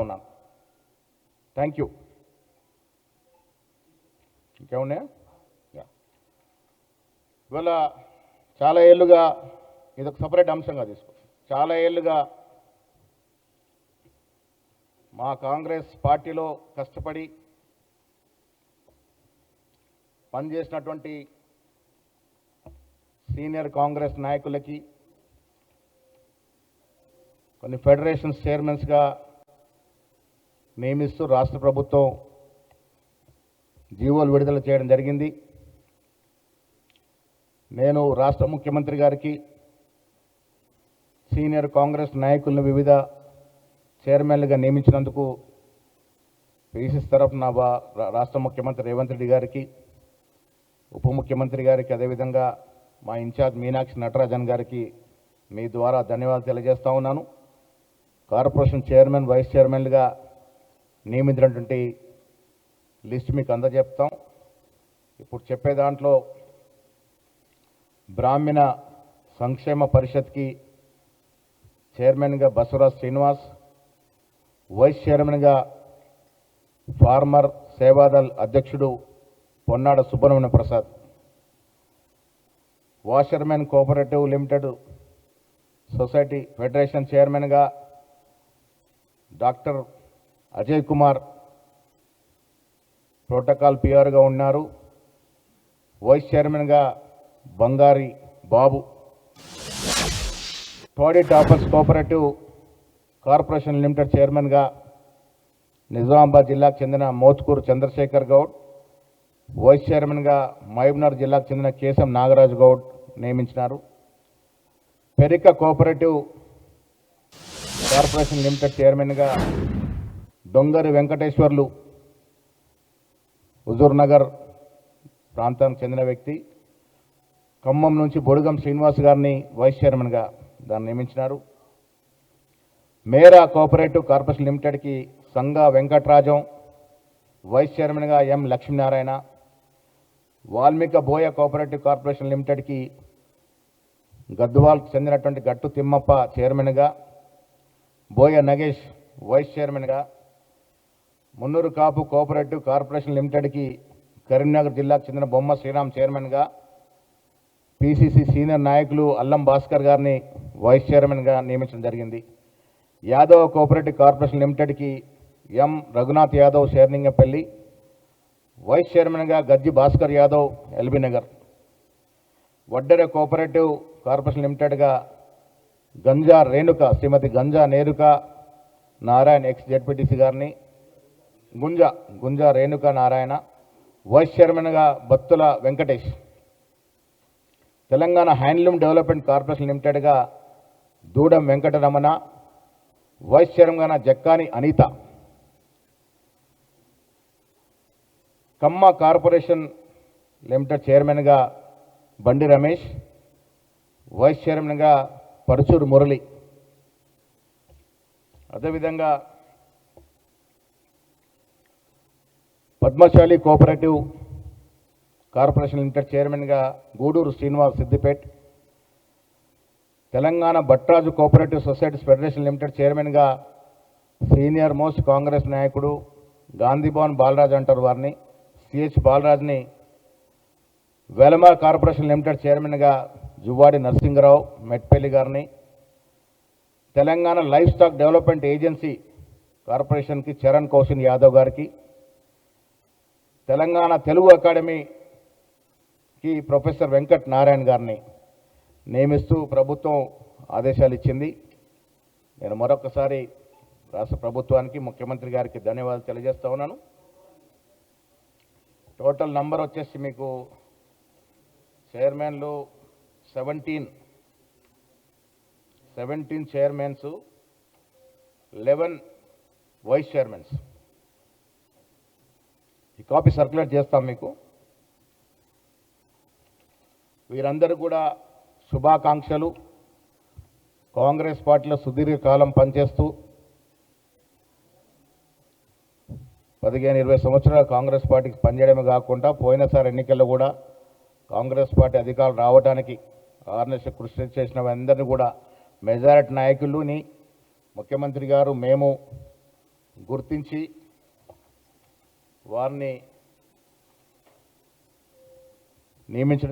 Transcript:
ఉన్నాను. Thank you. ఇంకేమున్నాయా? ఇవాళ చాలా ఏళ్ళుగా ఇది ఒక సపరేట్ అంశంగా తీసుకో. చాలా ఏళ్ళుగా మా కాంగ్రెస్ పార్టీలో కష్టపడి పనిచేసినటువంటి సీనియర్ కాంగ్రెస్ నాయకులకి కొన్ని ఫెడరేషన్స్ చైర్మన్స్గా నియమిస్తూ రాష్ట్ర ప్రభుత్వం జీవోలు విడుదల చేయడం జరిగింది. నేను రాష్ట్ర ముఖ్యమంత్రి గారికి సీనియర్ కాంగ్రెస్ నాయకులను వివిధ చైర్మన్లుగా నియమించినందుకు పీసీసీ తరఫున రాష్ట్ర ముఖ్యమంత్రి రేవంత్ రెడ్డి గారికి, ఉప ముఖ్యమంత్రి గారికి, అదేవిధంగా మా ఇన్ఛార్జ్ మీనాక్షి నటరాజన్ గారికి మీ ద్వారా ధన్యవాదాలు తెలియజేస్తా ఉన్నాను. కార్పొరేషన్ చైర్మన్, వైస్ చైర్మన్లుగా నియమించినటువంటి లిస్ట్ మీకు అందజెప్తాం. ఇప్పుడు చెప్పే దాంట్లో బ్రాహ్మణ సంక్షేమ పరిషత్కి చైర్మన్గా బసవరాజ్ శ్రీనివాస్, వైస్ చైర్మన్గా ఫార్మర్ సేవాదల్ అధ్యక్షుడు Ponnada Subrahmanya Prasad, washermen cooperative limited society federation చైర్మన్గా డాక్టర్ అజయ్ కుమార్ ప్రోటోకాల్ పిఆర్గా ఉన్నారు. వైస్ చైర్మన్గా బంగారి బాబు, టోడీ టాపర్స్ కోఆపరేటివ్ కార్పొరేషన్ లిమిటెడ్ చైర్మన్గా నిజామాబాద్ జిల్లాకు చెందిన మోత్కూరు చంద్రశేఖర్ గౌడ్, వైస్ చైర్మన్గా మహబూబ్నగర్ జిల్లాకు చెందిన కేశం నాగరాజు గౌడ్ నియమించినారు. పెరిక కోఆపరేటివ్ కార్పొరేషన్ లిమిటెడ్ చైర్మన్గా దొంగరి వెంకటేశ్వర్లు హుజూర్నగర్ ప్రాంతానికి చెందిన వ్యక్తి. ఖమ్మం నుంచి బొడుగం శ్రీనివాస్ గారిని వైస్ చైర్మన్గా దాన్ని నియమించినారు. మేరా కోఆపరేటివ్ కార్పొరేషన్ లిమిటెడ్కి సంగా వెంకటరాజం, వైస్ చైర్మన్గా ఎం లక్ష్మీనారాయణ. వాల్మీక బోయ కోఆపరేటివ్ కార్పొరేషన్ లిమిటెడ్కి గద్వాల్కి చెందినటువంటి గట్టు తిమ్మప్ప చైర్మన్గా, బోయ నగేష్ వైస్ చైర్మన్గా. మున్నూరు కాపు కోఆపరేటివ్ కార్పొరేషన్ లిమిటెడ్కి కరీంనగర్ జిల్లాకు చెందిన బొమ్మ శ్రీరామ్ చైర్మన్గా, పీసీసీ సీనియర్ నాయకులు అల్లం భాస్కర్ గారిని వైస్ చైర్మన్గా నియమించడం జరిగింది. యాదవ్ కోఆపరేటివ్ కార్పొరేషన్ లిమిటెడ్కి ఎం రఘునాథ్ యాదవ్ షేర్లింగపల్లి, వైస్ చైర్మన్గా గజ్జి భాస్కర్ యాదవ్ ఎల్బీ నగర్. వడ్డెర కోఆపరేటివ్ కార్పొరేషన్ లిమిటెడ్గా గంజా రేణుక శ్రీమతి గంజా నేరుక నారాయణ ఎక్స్ జెడ్పీటీసీ గారిని, గుంజా రేణుక నారాయణ. వైస్ చైర్మన్గా Battula Venkatesh. Telangana handloom development corporation లిమిటెడ్గా దూడం వెంకటరమణ, వైస్ చైర్మన్గా జక్కాని అనిత. కమ్మ కార్పొరేషన్ లిమిటెడ్ చైర్మన్గా బండి రమేష్, వైస్ చైర్మన్గా పరుచూరు మురళి. అదేవిధంగా పద్మశాలి కోఆపరేటివ్ కార్పొరేషన్ లిమిటెడ్ చైర్మన్గా Gudur Srinivas Siddipet. Telangana భట్రాజు cooperative societies federation limited చైర్మన్గా సీనియర్ మోస్ట్ కాంగ్రెస్ నాయకుడు గాంధీభవన్ బాలరాజ్ అంటారు వారిని, సిహెచ్ బాలరాజ్ని. వెలమార్ కార్పొరేషన్ లిమిటెడ్ చైర్మన్గా జువ్వాడి నరసింగరావు మెట్పల్లి గారిని. Telangana life stack development agency కార్పొరేషన్కి చరణ్ కౌశిన్ యాదవ్ గారికి. తెలంగాణ తెలుగు అకాడమీకి ప్రొఫెసర్ వెంకట్ నారాయణ గారిని నియమిస్తూ ప్రభుత్వం ఆదేశాలు ఇచ్చింది. నేను మరొకసారి రాష్ట్ర ప్రభుత్వానికి, ముఖ్యమంత్రి గారికి ధన్యవాదాలు తెలియజేస్తా ఉన్నాను. టోటల్ నంబర్ వచ్చేసి మీకు చైర్మన్లు 17 చైర్మన్స్, 11 వైస్ చైర్మన్స్. ఈ కాపీ సర్క్యులేట్ చేస్తాం మీకు. వీరందరూ కూడా శుభాకాంక్షలు. కాంగ్రెస్ పార్టీలో సుదీర్ఘకాలం పనిచేస్తూ 15-20 సంవత్సరాలు కాంగ్రెస్ పార్టీకి పనిచేయడమే కాకుండా పోయినసారి ఎన్నికల్లో కూడా కాంగ్రెస్ పార్టీ అధికారులు రావడానికి ఆర్ఎన్ఎస్ కృషి చేసిన అందరినీ కూడా మెజారిటీ నాయకులని ముఖ్యమంత్రి గారు మేము గుర్తించి వారిని నియమించడం